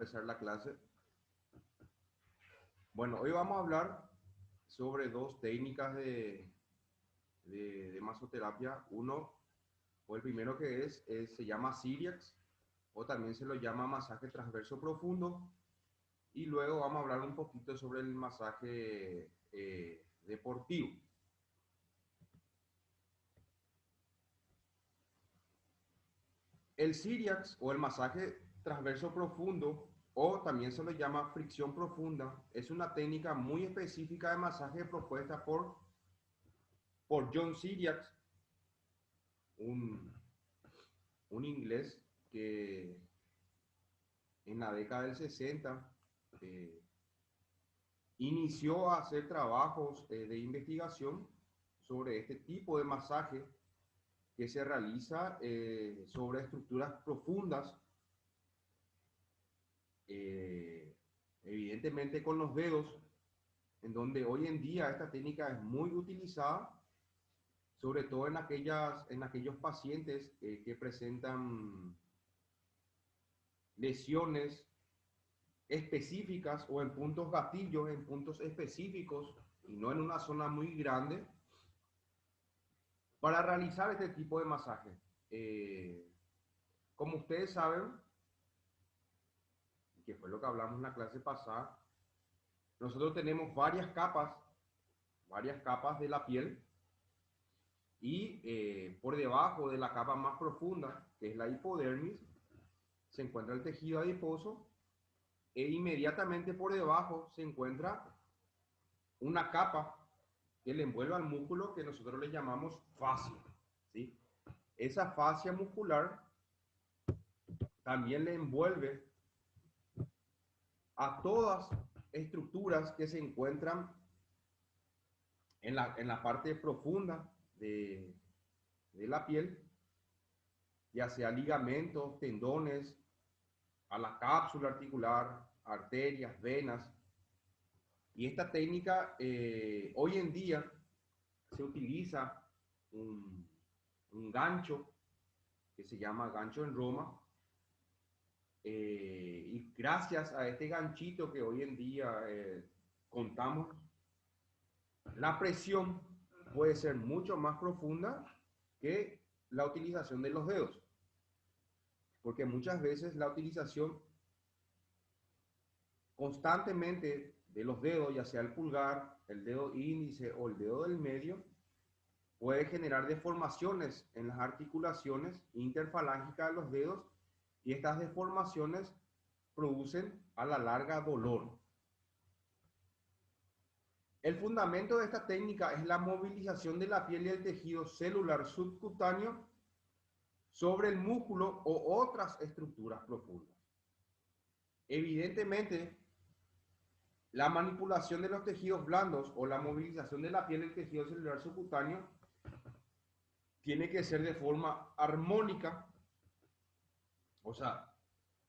empezar la clase. Bueno, hoy vamos a hablar sobre dos técnicas de masoterapia. Uno, o el primero que se llama Cyriax, o también se lo llama masaje transverso profundo. Y luego vamos a hablar un poquito sobre el masaje deportivo. El Cyriax o el masaje transverso profundo, o también se lo llama fricción profunda, es una técnica muy específica de masaje propuesta por John Cyriax, un, un inglés que en la década del 60 eh, inició a hacer trabajos de investigación sobre este tipo de masaje que se realiza sobre estructuras profundas, evidentemente con los dedos, en donde hoy en día esta técnica es muy utilizada, sobre todo en aquellos pacientes que presentan lesiones específicas o en puntos gatillos, en puntos específicos y no en una zona muy grande, para realizar este tipo de masaje. Como ustedes saben, que fue lo que hablamos en la clase pasada, nosotros tenemos varias capas de la piel y por debajo de la capa más profunda, que es la hipodermis, se encuentra el tejido adiposo e inmediatamente por debajo se encuentra una capa que le envuelve al músculo que nosotros le llamamos fascia, ¿sí? Esa fascia muscular también le envuelve a todas estructuras que se encuentran en la parte profunda de la piel, ya sea ligamentos, tendones, a la cápsula articular, arterias, venas. Y esta técnica hoy en día se utiliza un, un gancho que se llama gancho en Roma. Y gracias a este ganchito que hoy en día contamos, la presión puede ser mucho más profunda que la utilización de los dedos. Porque muchas veces la utilización constantemente de los dedos, ya sea el pulgar, el dedo índice o el dedo del medio, puede generar deformaciones en las articulaciones interfalángicas de los dedos y estas deformaciones producen a la larga dolor. El fundamento de esta técnica es la movilización de la piel y el tejido celular subcutáneo sobre el músculo o otras estructuras profundas. Evidentemente, la manipulación de los tejidos blandos o la movilización de la piel y el tejido celular subcutáneo tiene que ser de forma armónica, o sea,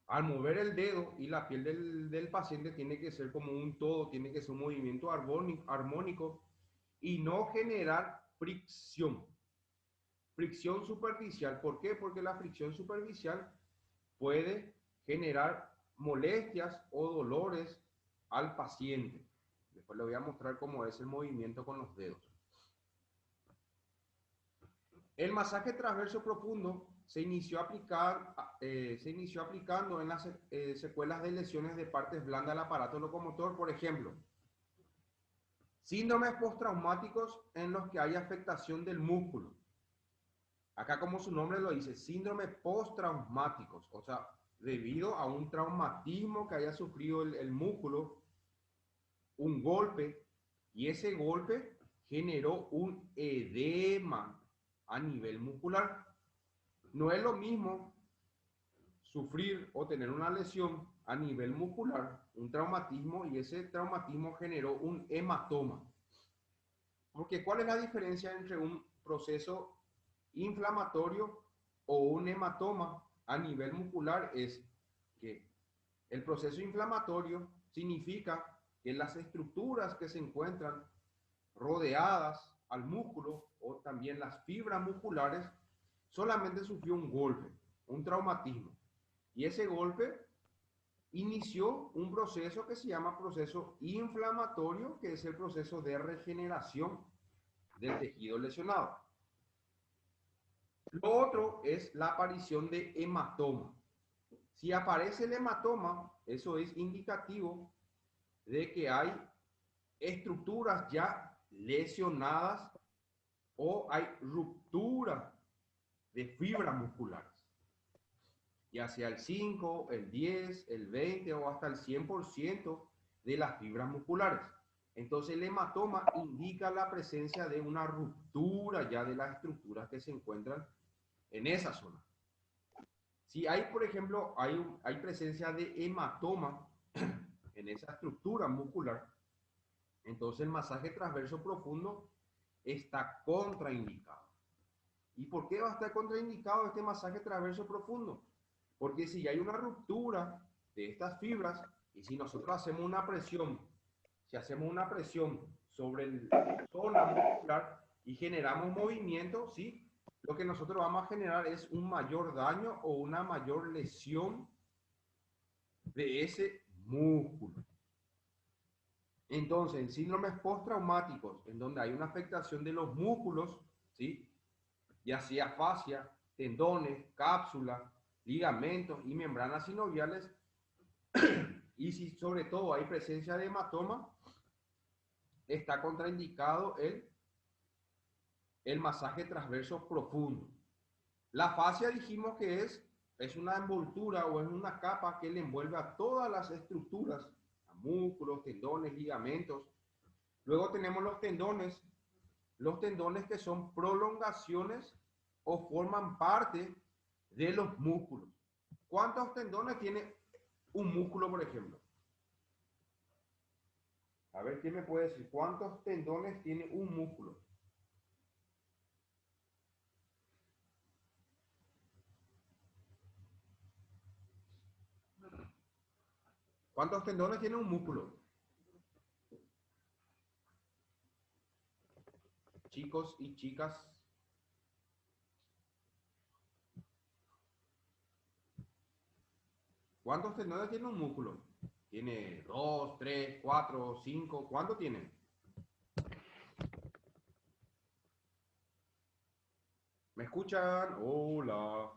al mover el dedo y la piel del paciente tiene que ser como un todo, tiene que ser un movimiento armónico y no generar fricción. Fricción superficial. ¿Por qué? Porque la fricción superficial puede generar molestias o dolores al paciente. Después le voy a mostrar cómo es el movimiento con los dedos. El masaje transverso profundo se inició aplicando en las secuelas de lesiones de partes blandas del aparato locomotor, por ejemplo, síndromes postraumáticos en los que hay afectación del músculo. Acá, como su nombre lo dice, síndromes postraumáticos, o sea, debido a un traumatismo que haya sufrido el músculo, un golpe, y ese golpe generó un edema a nivel muscular. No es lo mismo sufrir o tener una lesión a nivel muscular, un traumatismo, y ese traumatismo generó un hematoma. Porque ¿cuál es la diferencia entre un proceso inflamatorio o un hematoma a nivel muscular? Es que el proceso inflamatorio significa que las estructuras que se encuentran rodeadas al músculo o también las fibras musculares solamente sufrió un golpe, un traumatismo. Y ese golpe inició un proceso que se llama proceso inflamatorio, que es el proceso de regeneración del tejido lesionado. Lo otro es la aparición de hematoma. Si aparece el hematoma, eso es indicativo de que hay estructuras ya lesionadas o hay ruptura de fibras musculares, ya sea el 5, el 10, el 20 o hasta el 100% de las fibras musculares. Entonces el hematoma indica la presencia de una ruptura ya de las estructuras que se encuentran en esa zona. Si hay, por ejemplo, hay presencia de hematoma en esa estructura muscular, entonces el masaje transverso profundo está contraindicado. ¿Y por qué va a estar contraindicado este masaje transverso profundo? Porque si hay una ruptura de estas fibras y si nosotros hacemos una presión, si hacemos una presión sobre la zona muscular y generamos movimiento, ¿sí? Lo que nosotros vamos a generar es un mayor daño o una mayor lesión de ese músculo. Entonces, en síndromes postraumáticos, en donde hay una afectación de los músculos, ¿sí? Ya sea fascia, tendones, cápsula, ligamentos y membranas sinoviales, y si sobre todo hay presencia de hematoma, está contraindicado el masaje transverso profundo. La fascia dijimos que es una envoltura o es una capa que le envuelve a todas las estructuras, a músculos, tendones, ligamentos. Luego tenemos los tendones que son prolongaciones o forman parte de los músculos. ¿Cuántos tendones tiene un músculo, por ejemplo? A ver, ¿quién me puede decir cuántos tendones tiene un músculo? ¿Cuántos tendones tiene un músculo? Chicos y chicas. ¿Cuántos tendones tiene un músculo? ¿Tiene 2, 3, 4, 5? ¿Cuánto tiene? ¿Me escuchan? Hola.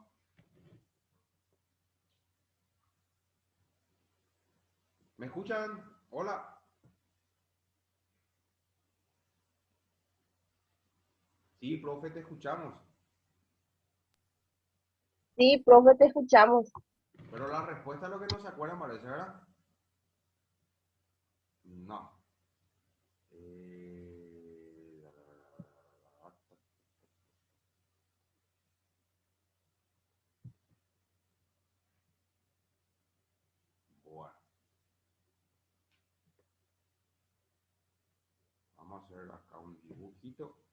¿Me escuchan? Hola. Sí, profe, te escuchamos. Sí, profe, te escuchamos. Pero la respuesta es lo que no se acuerdan, parece, ¿verdad? No. Eh... Bueno, vamos a hacer acá un dibujito.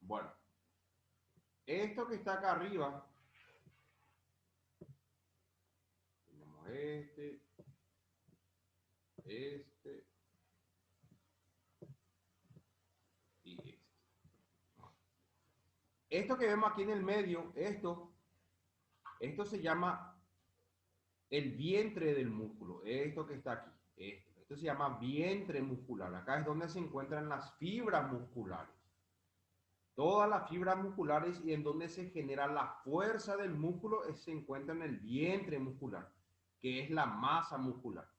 Bueno, esto que está acá arriba, tenemos este y este. Esto que vemos aquí en el medio, esto se llama el vientre del músculo. Esto que está aquí, esto se llama vientre muscular. Acá es donde se encuentran las fibras musculares. Todas las fibras musculares y en donde se genera la fuerza del músculo se encuentra en el vientre muscular, que es la masa muscular.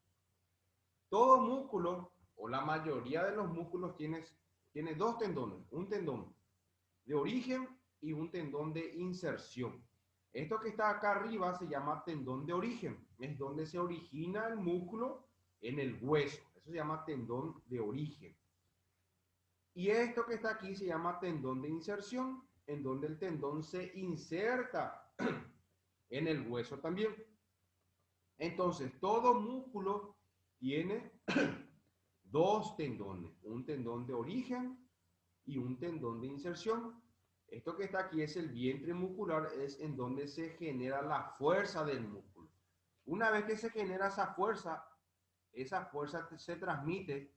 Todo músculo, o la mayoría de los músculos, tiene dos tendones, un tendón de origen y un tendón de inserción. Esto que está acá arriba se llama tendón de origen, es donde se origina el músculo en el hueso, eso se llama tendón de origen. Y esto que está aquí se llama tendón de inserción, en donde el tendón se inserta en el hueso también. Entonces, todo músculo tiene dos tendones, un tendón de origen y un tendón de inserción. Esto que está aquí es el vientre muscular, es en donde se genera la fuerza del músculo. Una vez que se genera esa fuerza se transmite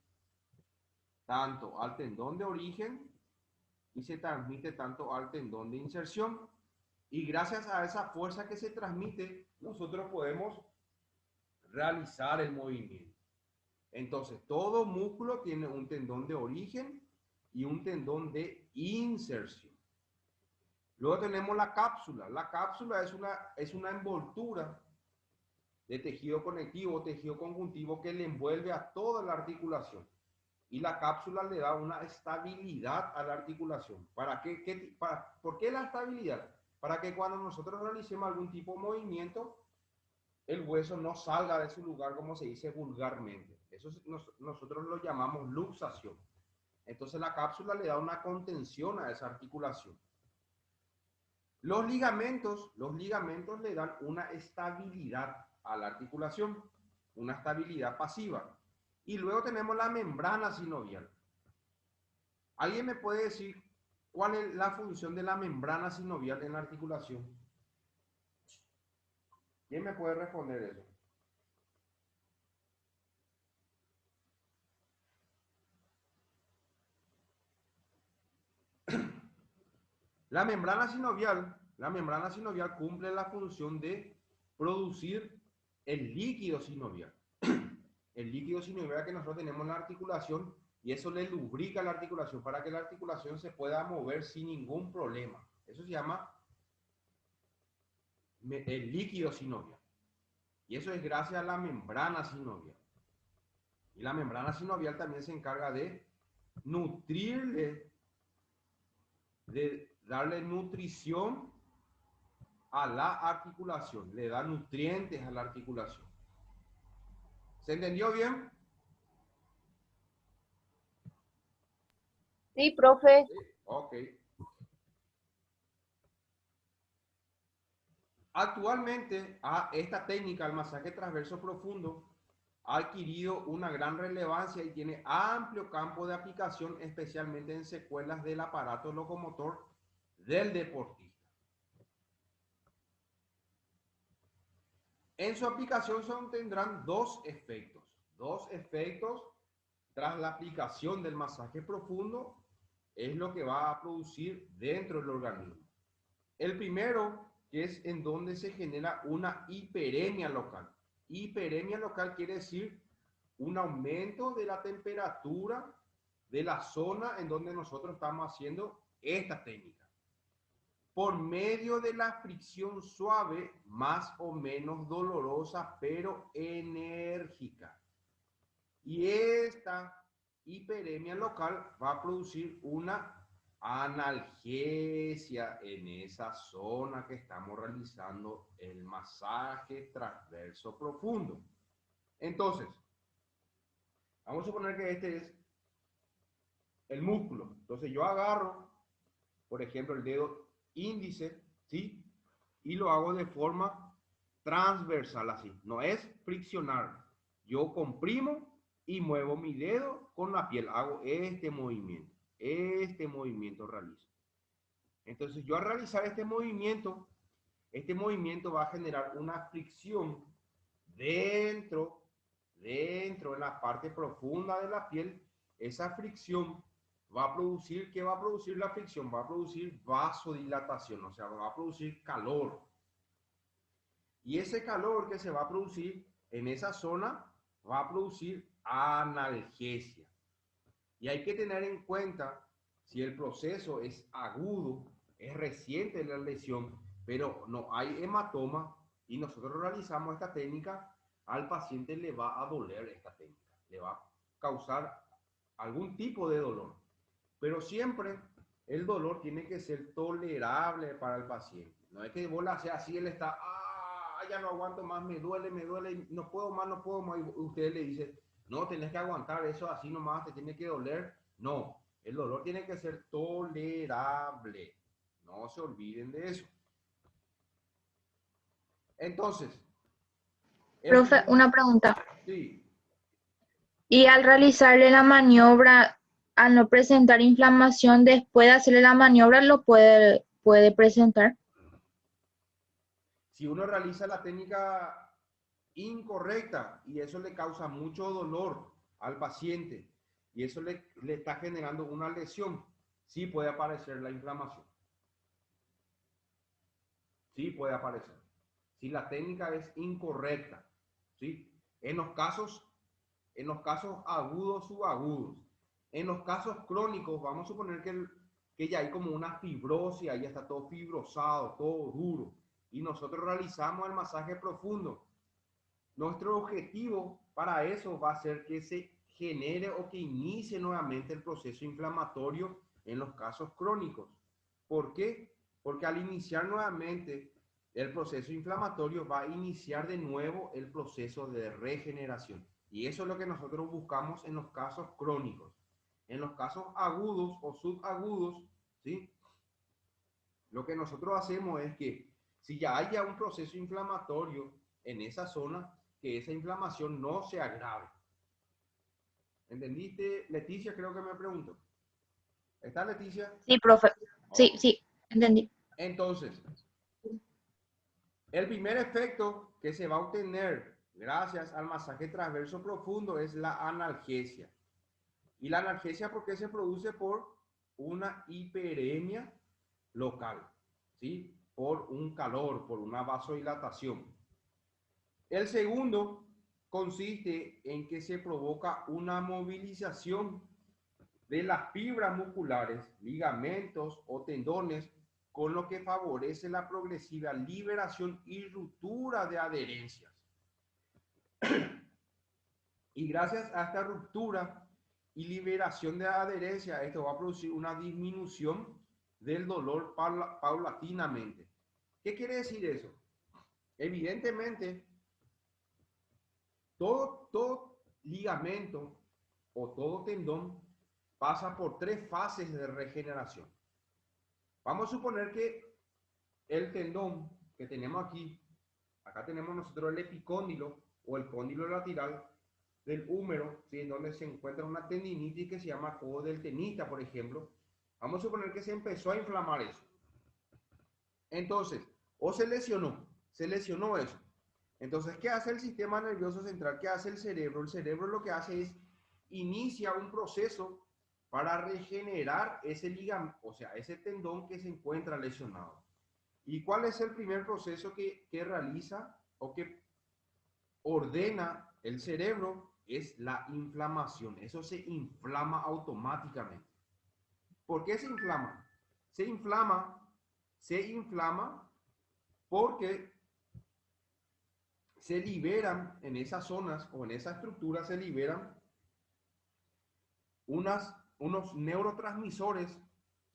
tanto al tendón de origen y se transmite tanto al tendón de inserción. Y gracias a esa fuerza que se transmite, nosotros podemos realizar el movimiento. Entonces, todo músculo tiene un tendón de origen y un tendón de inserción. Luego tenemos la cápsula. La cápsula es una envoltura de tejido conectivo, tejido conjuntivo que le envuelve a toda la articulación. Y la cápsula le da una estabilidad a la articulación. ¿Por qué la estabilidad? Para que cuando nosotros realicemos algún tipo de movimiento, el hueso no salga de su lugar, como se dice vulgarmente. Eso nosotros lo llamamos luxación. Entonces la cápsula le da una contención a esa articulación. Los ligamentos le dan una estabilidad a la articulación, una estabilidad pasiva. Y luego tenemos la membrana sinovial. ¿Alguien me puede decir cuál es la función de la membrana sinovial en la articulación? ¿Quién me puede responder eso? La membrana sinovial cumple la función de producir el líquido sinovial. El líquido sinovial que nosotros tenemos en la articulación, y eso le lubrica la articulación para que la articulación se pueda mover sin ningún problema. Eso se llama el líquido sinovial. Y eso es gracias a la membrana sinovial. Y la membrana sinovial también se encarga de nutrirle, de darle nutrición a la articulación, le da nutrientes a la articulación. ¿Se entendió bien? Sí, profe. Sí. Ok. Actualmente, esta técnica, el masaje transverso profundo, ha adquirido una gran relevancia y tiene amplio campo de aplicación, especialmente en secuelas del aparato locomotor del deportista. En su aplicación se obtendrán dos efectos tras la aplicación del masaje profundo, es lo que va a producir dentro del organismo. El primero, que es en donde se genera una hiperemia local. Hiperemia local quiere decir un aumento de la temperatura de la zona en donde nosotros estamos haciendo esta técnica, por medio de la fricción suave, más o menos dolorosa, pero enérgica. Y esta hiperemia local va a producir una analgesia en esa zona que estamos realizando el masaje transverso profundo. Entonces, vamos a suponer que este es el músculo. Entonces yo agarro, por ejemplo, el dedo índice, ¿sí? Y lo hago de forma transversal así. No es friccionar. Yo comprimo y muevo mi dedo con la piel. Hago este movimiento realizo. Entonces yo al realizar este movimiento va a generar una fricción dentro en la parte profunda de la piel. Esa fricción va a producir, ¿qué va a producir la fricción? Va a producir vasodilatación, o sea, va a producir calor. Y ese calor que se va a producir en esa zona va a producir analgesia. Y hay que tener en cuenta si el proceso es agudo, es reciente la lesión, pero no hay hematoma y nosotros realizamos esta técnica, al paciente le va a doler esta técnica, le va a causar algún tipo de dolor. Pero siempre el dolor tiene que ser tolerable para el paciente. No es que vos la haces así, él está, ya no aguanto más, me duele, no puedo más, y usted le dice, no, tenés que aguantar eso así nomás, te tiene que doler. No, el dolor tiene que ser tolerable. No se olviden de eso. Entonces, Profe, una pregunta. sí. Y al realizarle la maniobra, al no presentar inflamación, después de hacerle la maniobra, lo puede presentar. Si uno realiza la técnica incorrecta y eso le causa mucho dolor al paciente y eso le está generando una lesión, sí puede aparecer la inflamación. Sí puede aparecer. Si la técnica es incorrecta, ¿sí? En los casos agudos, subagudos. En los casos crónicos, vamos a suponer que ya hay como una fibrosis, ahí ya está todo fibrosado, todo duro, y nosotros realizamos el masaje profundo. Nuestro objetivo para eso va a ser que se genere o que inicie nuevamente el proceso inflamatorio en los casos crónicos. ¿Por qué? Porque al iniciar nuevamente el proceso inflamatorio va a iniciar de nuevo el proceso de regeneración. Y eso es lo que nosotros buscamos en los casos crónicos. En los casos agudos o subagudos, ¿sí? Lo que nosotros hacemos es que si ya haya un proceso inflamatorio en esa zona, que esa inflamación no se agrave. ¿Entendiste, Leticia? Creo que me pregunto. ¿Está Leticia? Sí, profe. Sí, Okay. sí, entendí. Entonces, el primer efecto que se va a obtener gracias al masaje transverso profundo es la analgesia. Y la analgesia, ¿por qué se produce? Por una hiperemia local, ¿sí? Por un calor, por una vasodilatación. El segundo consiste en que se provoca una movilización de las fibras musculares, ligamentos o tendones, con lo que favorece la progresiva liberación y ruptura de adherencias. Y gracias a esta ruptura y liberación de adherencia, esto va a producir una disminución del dolor paulatinamente. ¿Qué quiere decir eso? Evidentemente, todo ligamento o todo tendón pasa por 3 fases de regeneración. Vamos a suponer que el tendón que tenemos aquí, acá tenemos nosotros el epicóndilo o el cóndilo lateral del húmero, ¿sí? En donde se encuentra una tendinitis que se llama codo del tenista, por ejemplo. Vamos a suponer que se empezó a inflamar eso. Entonces, o se lesionó eso. Entonces, ¿qué hace el sistema nervioso central? ¿Qué hace el cerebro? El cerebro lo que hace es inicia un proceso para regenerar ese ligamento, o sea, ese tendón que se encuentra lesionado. ¿Y cuál es el primer proceso que realiza o que ordena el cerebro? Es la inflamación. Eso se inflama automáticamente. ¿Por qué se inflama? Se inflama porque se liberan en esas zonas o en esa estructura, se liberan unos neurotransmisores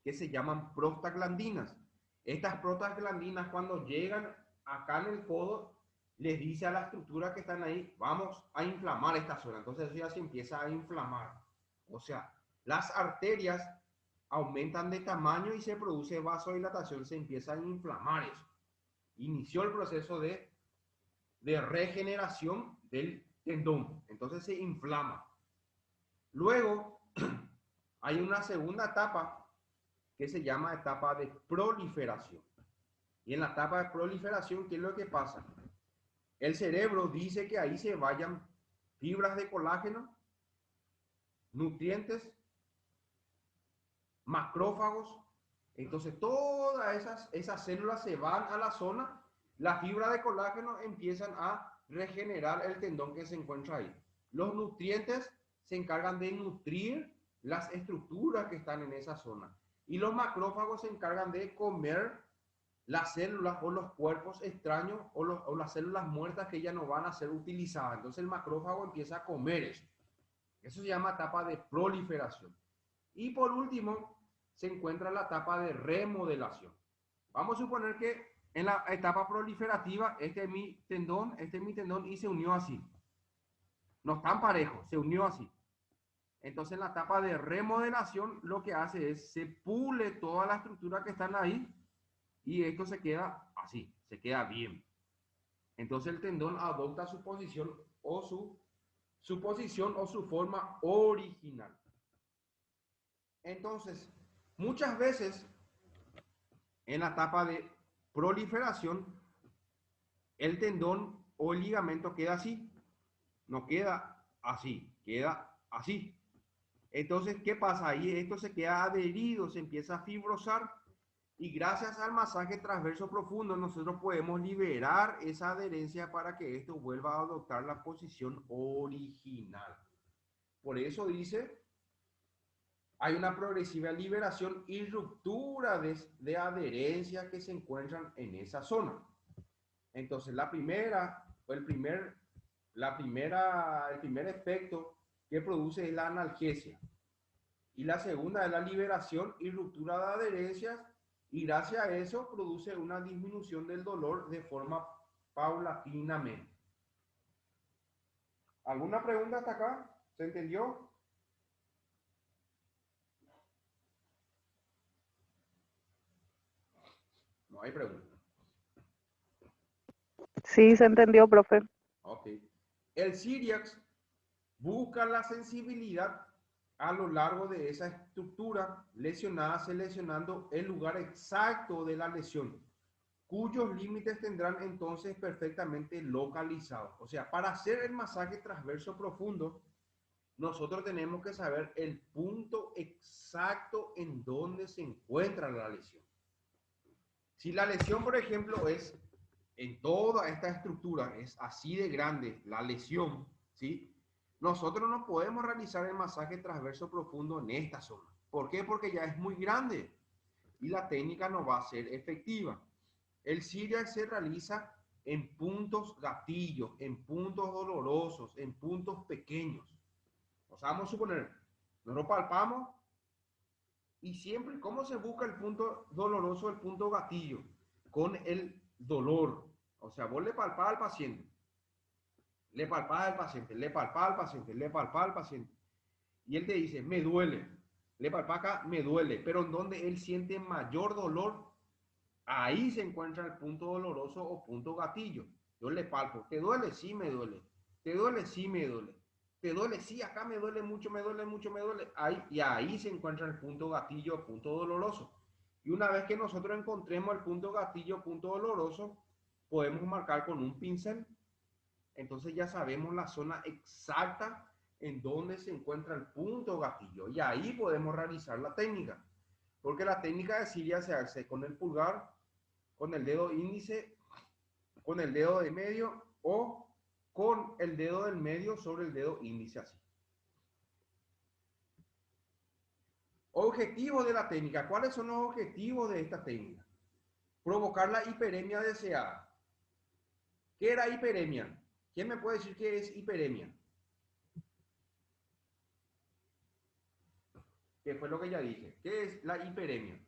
que se llaman prostaglandinas. Estas prostaglandinas, cuando llegan acá en el codo, les dice a la estructura que están ahí, vamos a inflamar esta zona. Entonces eso ya se empieza a inflamar. O sea, las arterias aumentan de tamaño y se produce vasodilatación, se empieza a inflamar eso. Inició el proceso de regeneración del tendón. Entonces se inflama. Luego hay una segunda etapa que se llama etapa de proliferación. Y en la etapa de proliferación, ¿qué es lo que pasa? El cerebro dice que ahí se vayan fibras de colágeno, nutrientes, macrófagos. Entonces todas esas células se van a la zona, las fibras de colágeno empiezan a regenerar el tendón que se encuentra ahí. Los nutrientes se encargan de nutrir las estructuras que están en esa zona. Y los macrófagos se encargan de comer las células o los cuerpos extraños o las células muertas que ya no van a ser utilizadas. Entonces el macrófago empieza a comer eso. Eso se llama etapa de proliferación. Y por último, se encuentra la etapa de remodelación. Vamos a suponer que en la etapa proliferativa, este es mi tendón y se unió así. No están parejos, se unió así. Entonces en la etapa de remodelación lo que hace es se pule toda la estructura que están ahí y esto se queda así, se queda bien. Entonces el tendón adopta su posición o su posición o su forma original. Entonces, muchas veces en la etapa de proliferación, el tendón o el ligamento queda así, no queda así, queda así. Entonces, ¿qué pasa ahí? Esto se queda adherido, se empieza a fibrosar y gracias al masaje transverso profundo nosotros podemos liberar esa adherencia para que esto vuelva a adoptar la posición original. Por eso dice, hay una progresiva liberación y ruptura de adherencias que se encuentran en esa zona. Entonces, el primer efecto que produce es la analgesia. Y la segunda es la liberación y ruptura de adherencias, y gracias a eso produce una disminución del dolor de forma paulatinamente. ¿Alguna pregunta hasta acá? ¿Se entendió? No hay pregunta. Sí, se entendió, profe. Ok. El Siriax busca la sensibilidad a lo largo de esa estructura lesionada, seleccionando el lugar exacto de la lesión, cuyos límites tendrán entonces perfectamente localizados. O sea, para hacer el masaje transverso profundo, nosotros tenemos que saber el punto exacto en donde se encuentra la lesión. Si la lesión, por ejemplo, es en toda esta estructura, es así de grande la lesión, ¿sí? Nosotros no podemos realizar el masaje transverso profundo en esta zona. ¿Por qué? Porque ya es muy grande y la técnica no va a ser efectiva. El Siriax se realiza en puntos gatillos, en puntos dolorosos, en puntos pequeños. O sea, vamos a suponer, nosotros palpamos y siempre, ¿cómo se busca el punto doloroso, el punto gatillo? Con el dolor. O sea, vos le palpás al paciente, le palpás al paciente, le palpás al paciente, le palpás al paciente. Y él te dice, me duele. Le palpás acá, me duele. Pero en donde él siente mayor dolor, ahí se encuentra el punto doloroso o punto gatillo. Yo le palpo, ¿te duele? Sí, me duele. ¿Te duele? Sí, me duele. ¿Te duele? Sí, acá me duele mucho, me duele mucho, me duele. Ahí, y ahí se encuentra el punto gatillo o punto doloroso. Y una vez que nosotros encontremos el punto gatillo o punto doloroso, podemos marcar con un pincel. Entonces ya sabemos la zona exacta en donde se encuentra el punto gatillo. Y ahí podemos realizar la técnica. Porque la técnica de Siria se hace con el pulgar, con el dedo índice, con el dedo de medio o con el dedo del medio sobre el dedo índice así. Objetivos de la técnica. ¿Cuáles son los objetivos de esta técnica? Provocar la hiperemia deseada. ¿Qué era hiperemia? ¿Quién me puede decir qué es hiperemia? ¿Qué fue lo que ya dije? ¿Qué es la hiperemia?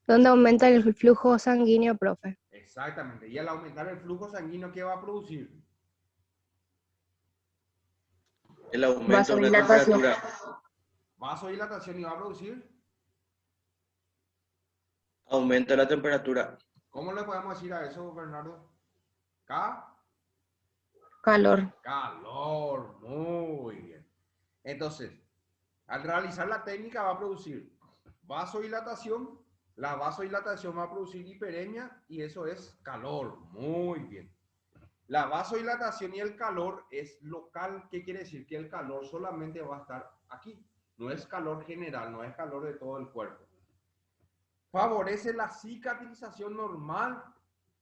¿Dónde aumenta el flujo sanguíneo, profe? Exactamente. Y al aumentar el flujo sanguíneo, ¿qué va a producir? El aumento de la Vasodilatación. temperatura. Vasodilatación y va a producir. Aumento de la temperatura. ¿Cómo le podemos decir a eso, Bernardo? Calor. Calor. Muy bien. Entonces, al realizar la técnica va a producir vasodilatación. La vasodilatación va a producir hiperemia y eso es calor. Muy bien. La vasodilatación y el calor es local. ¿Qué quiere decir? Que el calor solamente va a estar aquí. No es calor general, no es calor de todo el cuerpo. Favorece la cicatrización normal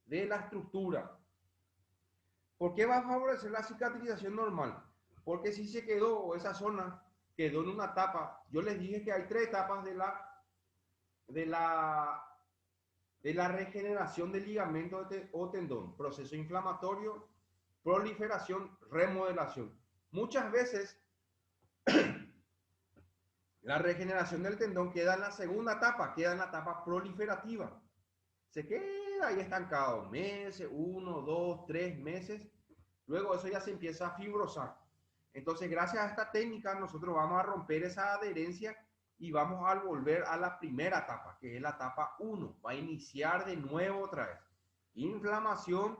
de la estructura. ¿Por qué va a favorecer la cicatrización normal? Porque si se quedó, o esa zona quedó en una etapa, yo les dije que hay 3 etapas de la regeneración del ligamento o tendón: proceso inflamatorio, proliferación, remodelación. Muchas veces la regeneración del tendón queda en la segunda etapa, queda en la etapa proliferativa. Se queda ahí estancado meses, 1, 2, 3 meses. Luego eso ya se empieza a fibrosar. Entonces, gracias a esta técnica, nosotros vamos a romper esa adherencia y vamos a volver a la primera etapa, que es la etapa 1. Va a iniciar de nuevo otra vez. Inflamación,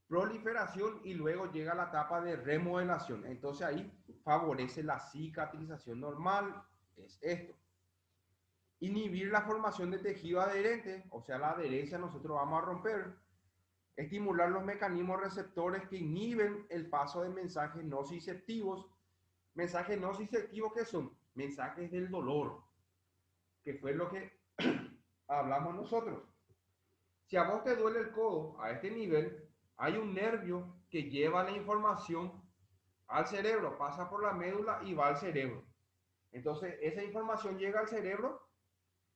proliferación y luego llega la etapa de remodelación. Entonces ahí favorece la cicatrización normal, es esto. Inhibir la formación de tejido adherente, o sea, la adherencia nosotros vamos a romper. Estimular los mecanismos receptores que inhiben el paso de mensajes nociceptivos. Mensajes nociceptivos, ¿qué son? Mensajes del dolor, que fue lo que hablamos nosotros. Si a vos te duele el codo a este nivel, hay un nervio que lleva la información al cerebro, pasa por la médula y va al cerebro. Entonces, esa información llega al cerebro,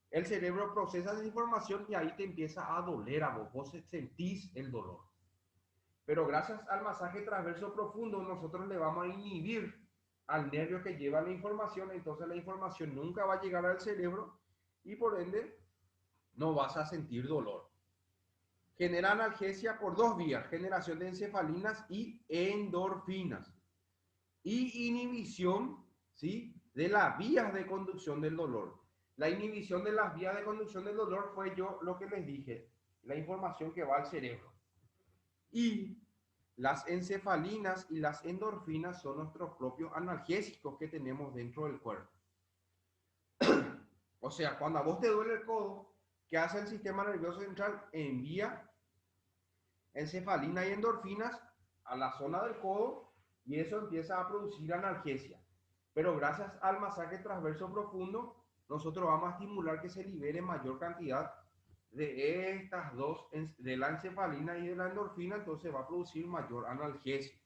el cerebro procesa esa información y ahí te empieza a doler a vos, vos sentís el dolor. Pero gracias al masaje transverso profundo, nosotros le vamos a inhibir al nervio que lleva la información, entonces la información nunca va a llegar al cerebro y por ende no vas a sentir dolor. Genera analgesia por dos vías, generación de encefalinas y endorfinas. Y inhibición, ¿sí?, de las vías de conducción del dolor. La inhibición de las vías de conducción del dolor fue yo lo que les dije, la información que va al cerebro. Y las encefalinas y las endorfinas son nuestros propios analgésicos que tenemos dentro del cuerpo. O sea, cuando a vos te duele el codo, ¿qué hace el sistema nervioso central? Envía encefalina y endorfinas a la zona del codo y eso empieza a producir analgesia. Pero gracias al masaje transverso profundo, nosotros vamos a estimular que se libere mayor cantidad de estas dos, de la encefalina y de la endorfina, entonces va a producir mayor analgesia.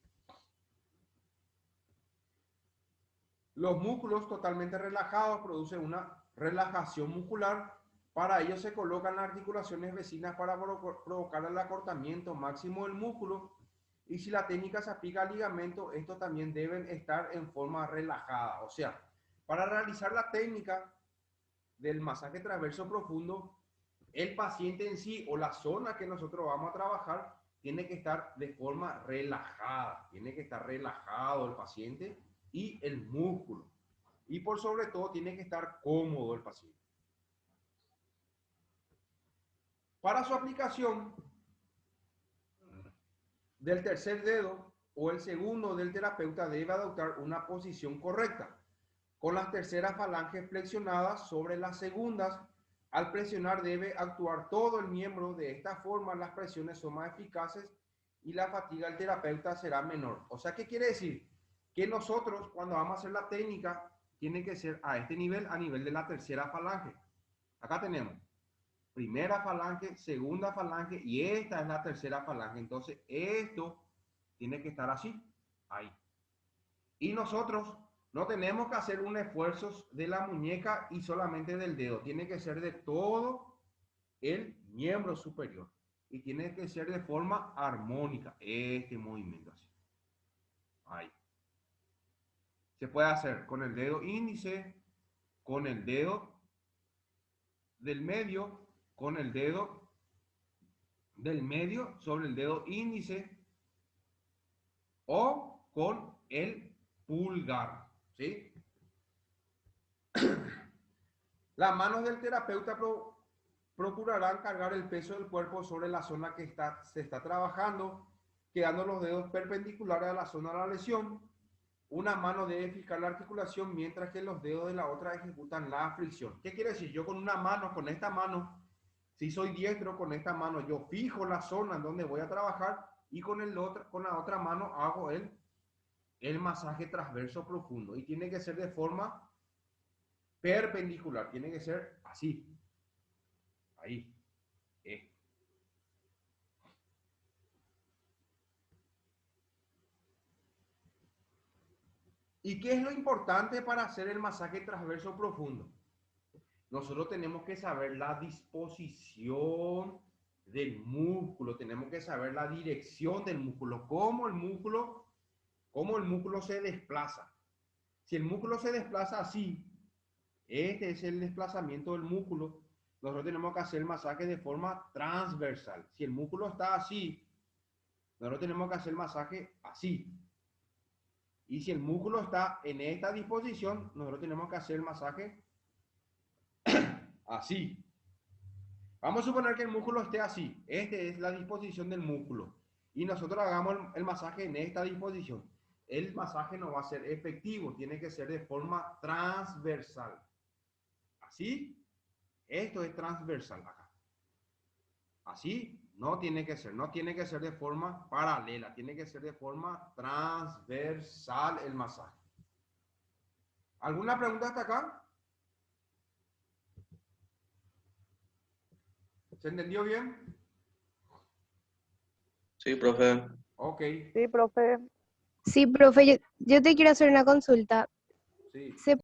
Los músculos totalmente relajados producen una relajación muscular. Para ello se colocan las articulaciones vecinas para provocar el acortamiento máximo del músculo. Y si la técnica se aplica al ligamento, estos también deben estar en forma relajada. O sea, para realizar la técnica del masaje transverso profundo, el paciente en sí o la zona que nosotros vamos a trabajar tiene que estar de forma relajada. Tiene que estar relajado el paciente y el músculo. Y por sobre todo tiene que estar cómodo el paciente. Para su aplicación del tercer dedo o el segundo del terapeuta debe adoptar una posición correcta, con las terceras falanges flexionadas sobre las segundas. Al presionar debe actuar todo el miembro. De esta forma las presiones son más eficaces y la fatiga del terapeuta será menor. O sea, ¿qué quiere decir? Que nosotros cuando vamos a hacer la técnica tiene que ser a este nivel, a nivel de la tercera falange. Acá tenemos primera falange, segunda falange y esta es la tercera falange. Entonces esto tiene que estar así, ahí. Y nosotros no tenemos que hacer un esfuerzo de la muñeca y solamente del dedo. Tiene que ser de todo el miembro superior. Y tiene que ser de forma armónica. Este movimiento así. Ahí. Se puede hacer con el dedo índice, con el dedo del medio, con el dedo del medio sobre el dedo índice o con el pulgar. ¿Sí? Las manos del terapeuta procurarán cargar el peso del cuerpo sobre la zona que se está trabajando, quedando los dedos perpendiculares a la zona de la lesión. Una mano debe fijar la articulación mientras que los dedos de la otra ejecutan la fricción. ¿Qué quiere decir? Yo con una mano, con esta mano, si soy diestro, con esta mano yo fijo la zona en donde voy a trabajar y con la otra mano hago el masaje transverso profundo. Y tiene que ser de forma perpendicular, tiene que ser así. Ahí. ¿Y qué es lo importante para hacer el masaje transverso profundo? Nosotros tenemos que saber la disposición del músculo, tenemos que saber la dirección del músculo, cómo el músculo se desplaza. Si el músculo se desplaza así, este es el desplazamiento del músculo, nosotros tenemos que hacer el masaje de forma transversal. Si el músculo está así, nosotros tenemos que hacer el masaje así. Y si el músculo está en esta disposición, nosotros tenemos que hacer el masaje así. Vamos a suponer que el músculo esté así. Esta es la disposición del músculo. Y nosotros hagamos el masaje en esta disposición. El masaje no va a ser efectivo, tiene que ser de forma transversal. Así, esto es transversal acá. Así, no tiene que ser de forma paralela, tiene que ser de forma transversal el masaje. ¿Alguna pregunta hasta acá? ¿Se entendió bien? Sí, profe. Ok, Sí, profe. Sí, profe, yo te quiero hacer una consulta. sí. ¿Se